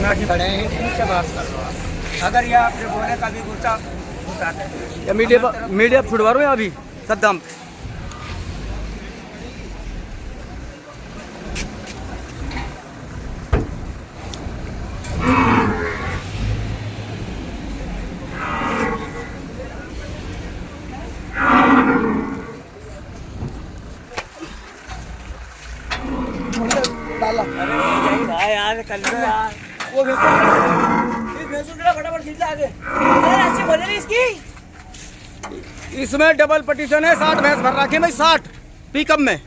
ना जी खड़े हैं, इनसे बात कर लो आप। अगर ये आपने बोले का भी गुस्सा उठाते हैं या मीडिया फुटवारो या अभी सद्दाम डाला। अरे यार कल यार वो फटाफट खींच आगे ऐसी बोले नहीं इसकी। इसमें डबल पटिशन है, 60 भैंस भर रखी है भाई, 60 पिकअप में।